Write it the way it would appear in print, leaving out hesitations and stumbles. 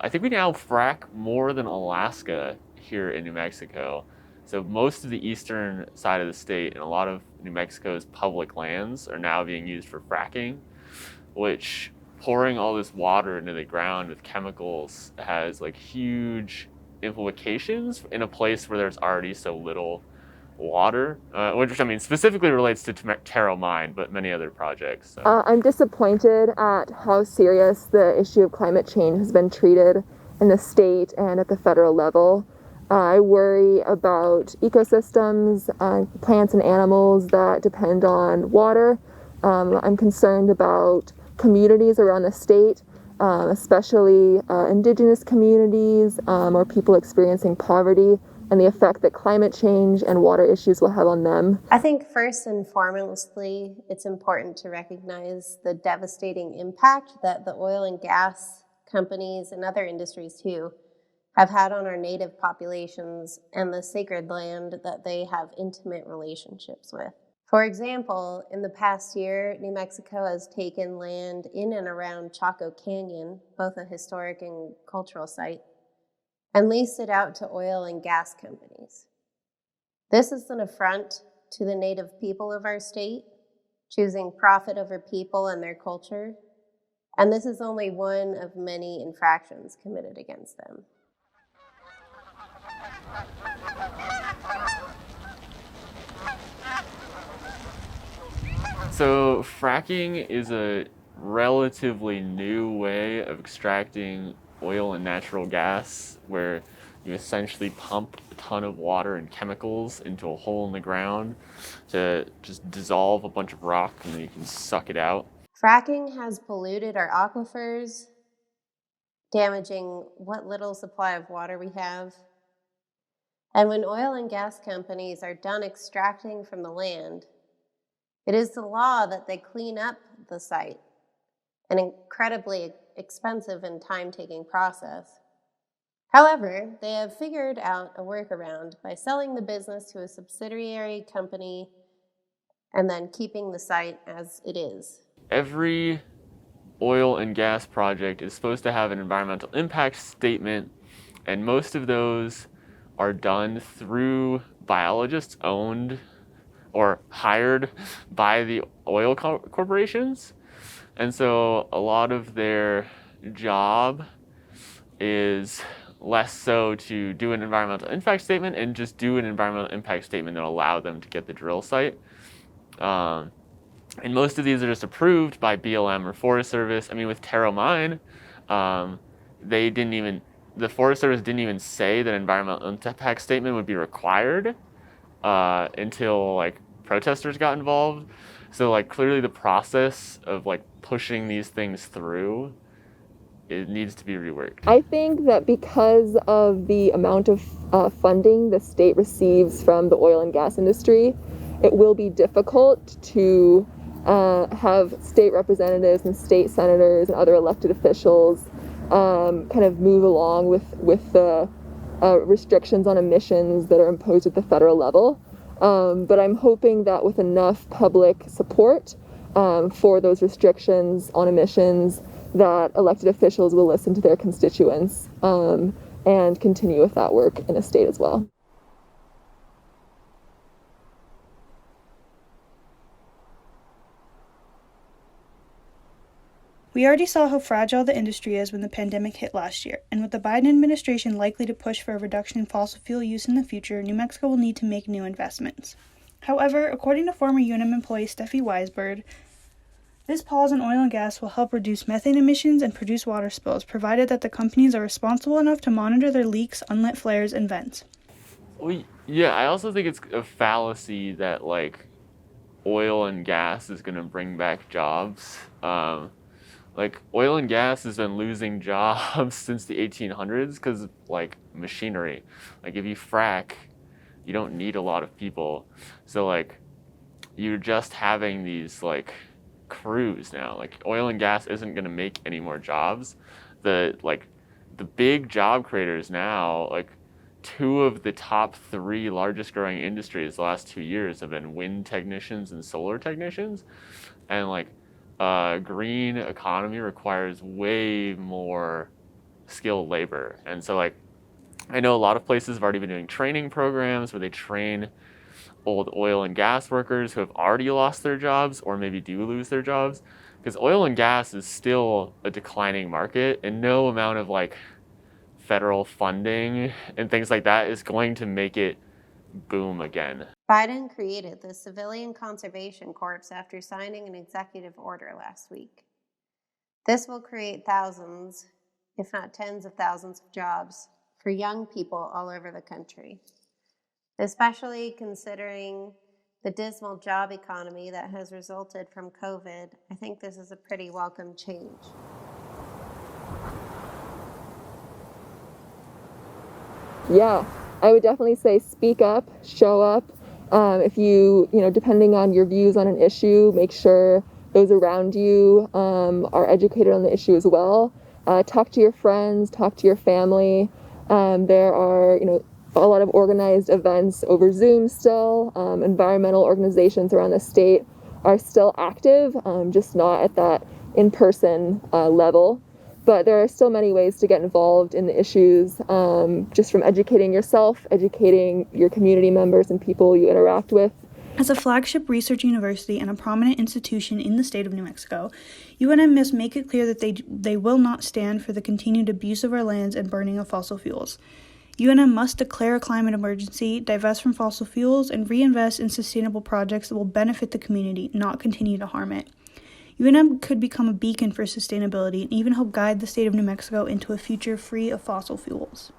I think we now frack more than Alaska here in New Mexico. So most of the eastern side of the state and a lot of New Mexico's public lands are now being used for fracking, which pouring all this water into the ground with chemicals has like huge implications in a place where there's already so little water, which I mean specifically relates to Taro Mine, but many other projects. So. I'm disappointed at how serious the issue of climate change has been treated in the state and at the federal level. I worry about ecosystems, plants and animals that depend on water. I'm concerned about communities around the state, especially indigenous communities or people experiencing poverty, and the effect that climate change and water issues will have on them. I think first and foremostly, it's important to recognize the devastating impact that the oil and gas companies and other industries too have had on our native populations and the sacred land that they have intimate relationships with. For example, in the past year, New Mexico has taken land in and around Chaco Canyon, both a historic and cultural site, and leased it out to oil and gas companies. This is an affront to the native people of our state, choosing profit over people and their culture, and this is only one of many infractions committed against them. So fracking is a relatively new way of extracting oil and natural gas, where you essentially pump a ton of water and chemicals into a hole in the ground to just dissolve a bunch of rock, and then you can suck it out. Fracking has polluted our aquifers, damaging what little supply of water we have. And when oil and gas companies are done extracting from the land, it is the law that they clean up the site, an incredibly expensive and time-taking process. However, they have figured out a workaround by selling the business to a subsidiary company and then keeping the site as it is. Every oil and gas project is supposed to have an environmental impact statement, and most of those are done through biologists owned or hired by the oil corporations. And so a lot of their job is less so to do an environmental impact statement and just do an environmental impact statement that will allow them to get the drill site. And most of these are just approved by BLM or Forest Service. I mean, with Taro Mine, the Forest Service didn't even say that environmental impact statement would be required until like protesters got involved. So like clearly the process of like pushing these things through, it needs to be reworked. I think that because of the amount of funding the state receives from the oil and gas industry, it will be difficult to have state representatives and state senators and other elected officials kind of move along with the restrictions on emissions that are imposed at the federal level. But I'm hoping that with enough public support for those restrictions on emissions, that elected officials will listen to their constituents and continue with that work in the state as well. We already saw how fragile the industry is when the pandemic hit last year, and with the Biden administration likely to push for a reduction in fossil fuel use in the future, New Mexico will need to make new investments. However, according to former UNM employee Steffi Weisberg, this pause in oil and gas will help reduce methane emissions and produce water spills, provided that the companies are responsible enough to monitor their leaks, unlit flares, and vents. Well, yeah, I also think it's a fallacy that like oil and gas is going to bring back jobs. Like oil and gas has been losing jobs since the 1800s because of like machinery. Like if you frack, you don't need a lot of people. So like you're just having these like crews now. Like oil and gas isn't going to make any more jobs. The big job creators now, like 2 of the top 3 largest growing industries the last 2 years have been wind technicians and solar technicians. And like green economy requires way more skilled labor. And so like I know a lot of places have already been doing training programs where they train old oil and gas workers who have already lost their jobs or maybe do lose their jobs, because oil and gas is still a declining market, and no amount of like federal funding and things like that is going to make it boom again. Biden created the Civilian Conservation Corps after signing an executive order last week. This will create thousands, if not tens of thousands of jobs for young people all over the country, especially considering the dismal job economy that has resulted from COVID. I think this is a pretty welcome change. Yeah, I would definitely say speak up, show up. If you depending on your views on an issue, make sure those around you are educated on the issue as well. Talk to your friends, talk to your family. There are, a lot of organized events over Zoom still. Environmental organizations around the state are still active, just not at that in-person level. But there are still many ways to get involved in the issues, just from educating yourself, educating your community members and people you interact with. As a flagship research university and a prominent institution in the state of New Mexico, UNM must make it clear that they will not stand for the continued abuse of our lands and burning of fossil fuels. UNM must declare a climate emergency, divest from fossil fuels, and reinvest in sustainable projects that will benefit the community, not continue to harm it. UNM could become a beacon for sustainability and even help guide the state of New Mexico into a future free of fossil fuels.